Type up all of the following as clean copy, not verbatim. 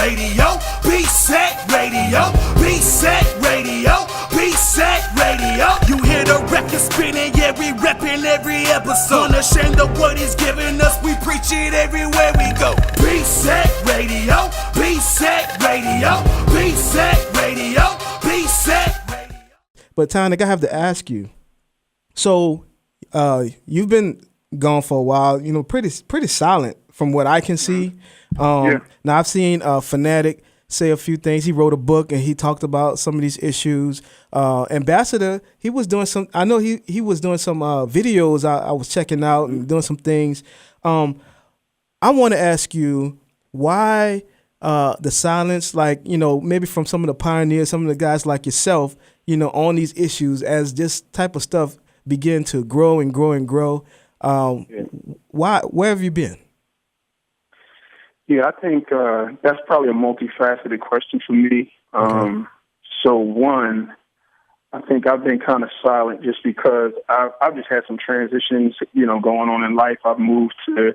Radio, BSAC Radio, BSAC Radio, BSAC Radio. You hear the record spinning, yeah, we reppin' every episode. Unashamed of what he's giving us, we preach it everywhere we go. BSAC Radio, BSAC Radio, BSAC Radio, BSAC Radio. But Tonic, I have to ask you. So, you've been gone for a while. You know, pretty silent from what I can see. Now I've seen Fanatic say a few things. He wrote a book and he talked about some of these issues. Ambassador, he was doing some. I know he was doing some videos. I was checking out and doing some things. I want to ask you why the silence, like, you know, maybe from some of the pioneers, some of the guys like yourself, you know, on these issues as this type of stuff begin to grow and grow and grow. Why? Where have you been? Yeah, I think that's probably a multifaceted question for me. So one, I think I've been kind of silent just because I've just had some transitions, you know, going on in life. I've moved to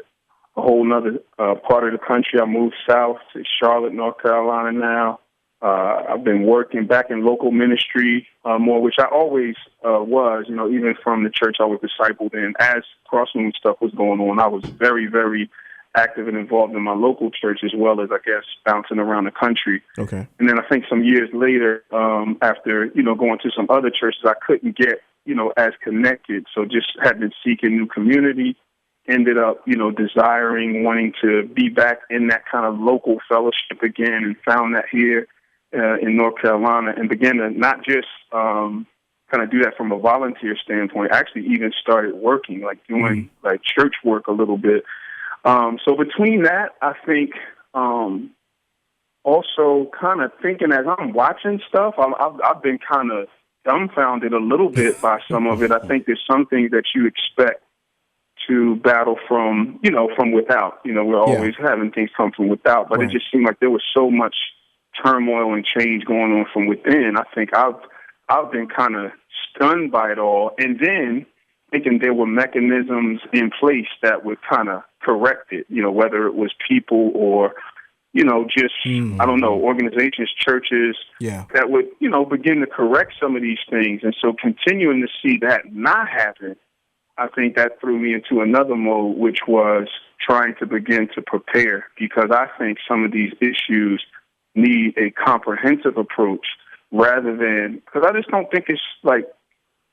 a whole nother part of the country. I moved south to Charlotte, North Carolina now. I've been working back in local ministry more, which I always was, you know, even from the church I was discipled in. As Crossroads stuff was going on, I was very, very active and involved in my local church as well as, I guess, bouncing around the country. Okay. And then I think some years later, after, you know, going to some other churches, I couldn't get, you know, as connected. So just had been seeking new community, ended up, you know, desiring, wanting to be back in that kind of local fellowship again, and found that here in North Carolina, and began to not just kind of do that from a volunteer standpoint, actually even started working, like doing like church work a little bit. So between that, I think also kind of thinking as I'm watching stuff, I've been kind of dumbfounded a little bit by some of it. I think there's some things that you expect to battle from, you know, from without. You know, we're always having things come from without, but it just seemed like there was so much turmoil and change going on from within. I think I've been kind of stunned by it all, and then thinking there were mechanisms in place that would kind of correct it, you know, whether it was people or, you know, just, I don't know, organizations, churches that would, you know, begin to correct some of these things. And so continuing to see that not happen, I think that threw me into another mode, which was trying to begin to prepare, because I think some of these issues need a comprehensive approach rather than, because I just don't think it's like,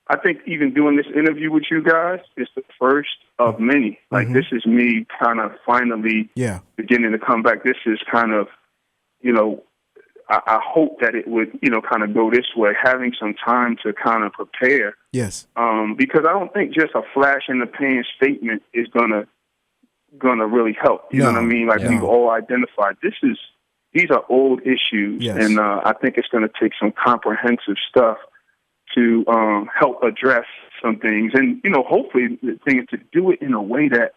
I think even doing this interview with you guys is the first of many. Like, this is me kind of finally beginning to come back. This is kind of, you know, I hope that it would, you know, kind of go this way, having some time to kind of prepare. Yes. Because I don't think just a flash in the pan statement is gonna really help. You know what I mean? Like, we've all identified these are old issues, and I think it's going to take some comprehensive stuff to help address some things. And, you know, hopefully the thing is to do it in a way that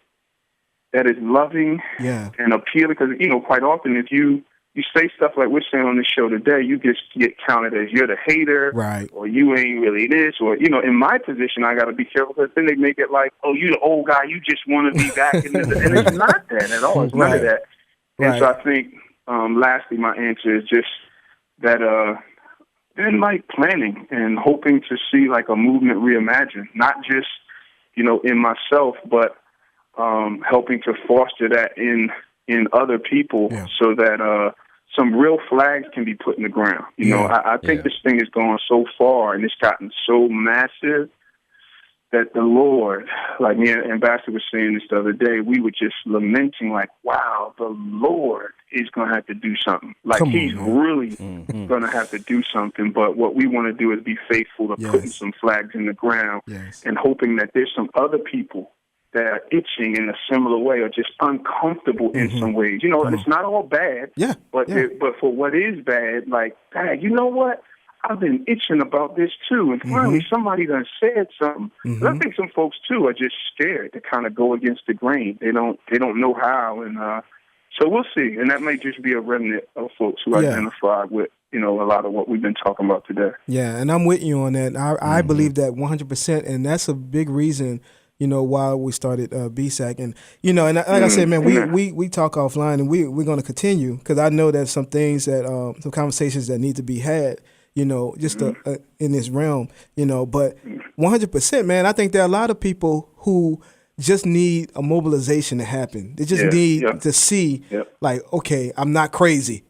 is loving and appealing. Because, you know, quite often if you say stuff like we're saying on this show today, you just get counted as you're the hater, or you ain't really this, or, you know, in my position, I got to be careful, because then they make it like, oh, you the old guy, you just want to be back in the, and it's not that at all. It's none of that. And so I think, lastly, my answer is just that, and like planning and hoping to see like a movement reimagined, not just, you know, in myself, but helping to foster that in other people, so that some real flags can be put in the ground. You know, I think this thing has gone so far and it's gotten so massive that the Lord, like me and Ambassador was saying this the other day, we were just lamenting like, wow, the Lord is going to have to do something. Like, he's really going to have to do something. But what we want to do is be faithful to putting some flags in the ground and hoping that there's some other people that are itching in a similar way or just uncomfortable in some ways. You know, and it's not all bad, but for what is bad, like, dang, you know what? I've been itching about this too, and finally somebody done said something. I think some folks too are just scared to kind of go against the grain. They don't know how, and so we'll see. And that may just be a remnant of folks who identify with, you know, a lot of what we've been talking about today. Yeah, and I'm with you on that. I believe that 100%, and that's a big reason, while we started BSAC. And, and like I said, man, we talk offline, and we're going to continue, because I know there's some things that, some conversations that need to be had, just in this realm, but 100%, man, I think there are a lot of people who just need a mobilization to happen. They just need to see, like, okay, I'm not crazy.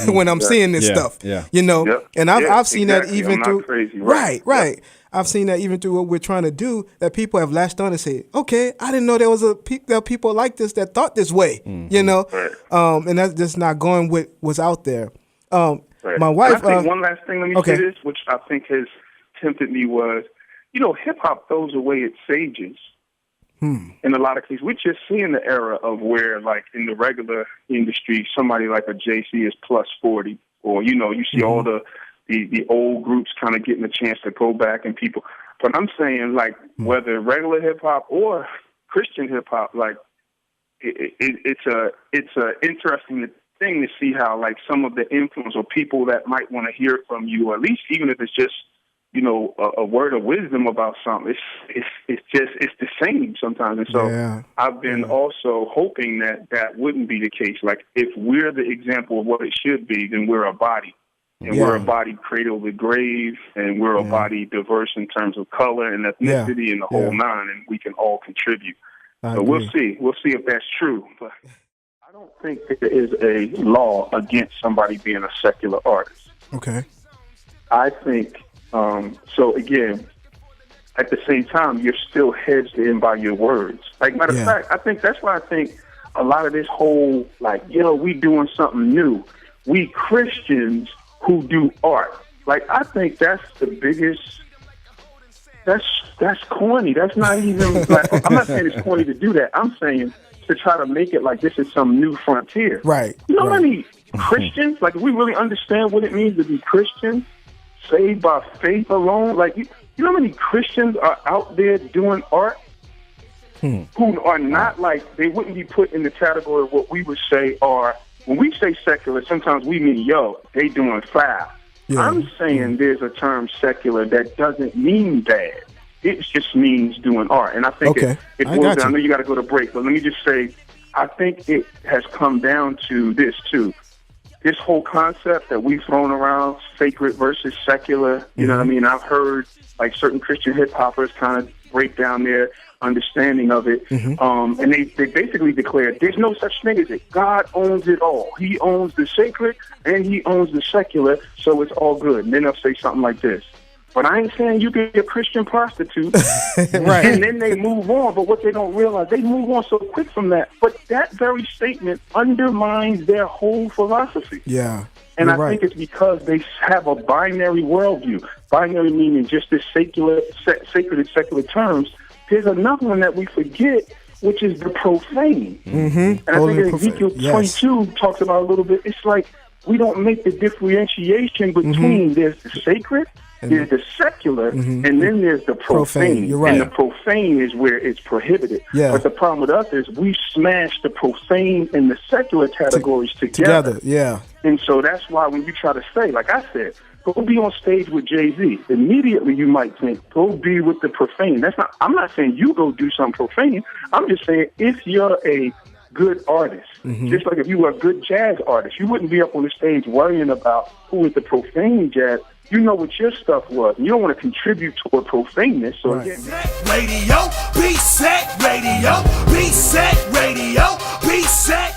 When I'm seeing this stuff, and I've seen that even through right. I've seen that even through what we're trying to do, that people have latched on and say, okay, I didn't know there was there people like this that thought this way, and that's just not going with what's out there. My wife. And I think one last thing, let me say this, which I think has tempted me was, hip hop throws away its sages. In a lot of cases, we're just seeing the era of where, like, in the regular industry, somebody like a JC is plus 40, or, you see all the old groups kind of getting a chance to go back, and people. But I'm saying, like, whether regular hip hop or Christian hip hop, like, it's a interesting thing to see how, like, some of the influence or people that might want to hear from you, or at least even if it's just, a word of wisdom about something, it's the same sometimes. And so I've been also hoping that wouldn't be the case. Like, if we're the example of what it should be, then we're a body. And we're a body cradle to grave, and we're a body diverse in terms of color and ethnicity and the whole nine, and we can all contribute. So we'll see. We'll see if that's true. But I don't think there is a law against somebody being a secular artist. Okay. I think... so again, at the same time, you're still hedged in by your words. Like, matter of fact, I think that's why I think a lot of this whole, like, we doing something new. We Christians who do art. Like, I think that's the biggest, that's corny. That's not even, like, I'm not saying it's corny to do that. I'm saying to try to make it like this is some new frontier. Right. You know how many Christians, like, if we really understand what it means to be Christian, saved by faith alone, like, you know how many Christians are out there doing art who are not, like, they wouldn't be put in the category of what we would say are, when we say secular, sometimes we mean, they doing foul. I'm saying there's a term secular that doesn't mean bad. It just means doing art. And I think it boils down. I know you got to go to break, but let me just say, I think it has come down to this too. This whole concept that we've thrown around, sacred versus secular, you know what I mean? I've heard, like, certain Christian hip-hoppers kind of break down their understanding of it, and they basically declare there's no such thing as it. God owns it all. He owns the sacred, and he owns the secular, so it's all good. And then they'll say something like this. But I ain't saying you can be a Christian prostitute, right? And then they move on. But what they don't realize, they move on so quick from that. But that very statement undermines their whole philosophy. Yeah. And I think it's because they have a binary worldview. Binary meaning just this sacred and secular terms. There's another one that we forget, which is the profane. And I think in Ezekiel 22 talks about a little bit. It's like we don't make the differentiation between there's the sacred, there's the secular, and then there's the profane. You're right. And the profane is where it's prohibited. Yeah. But the problem with us is we smash the profane and the secular categories together. Yeah. And so that's why when you try to say, like I said, go be on stage with Jay-Z, immediately you might think, go be with the profane. I'm not saying you go do something profane. I'm just saying if you're a good artist, just like if you were a good jazz artist, you wouldn't be up on the stage worrying about who is the profane jazz. You know what your stuff was. You don't want to contribute toward profaneness. So again, Radio, BSAC Radio, BSAC Radio, BSAC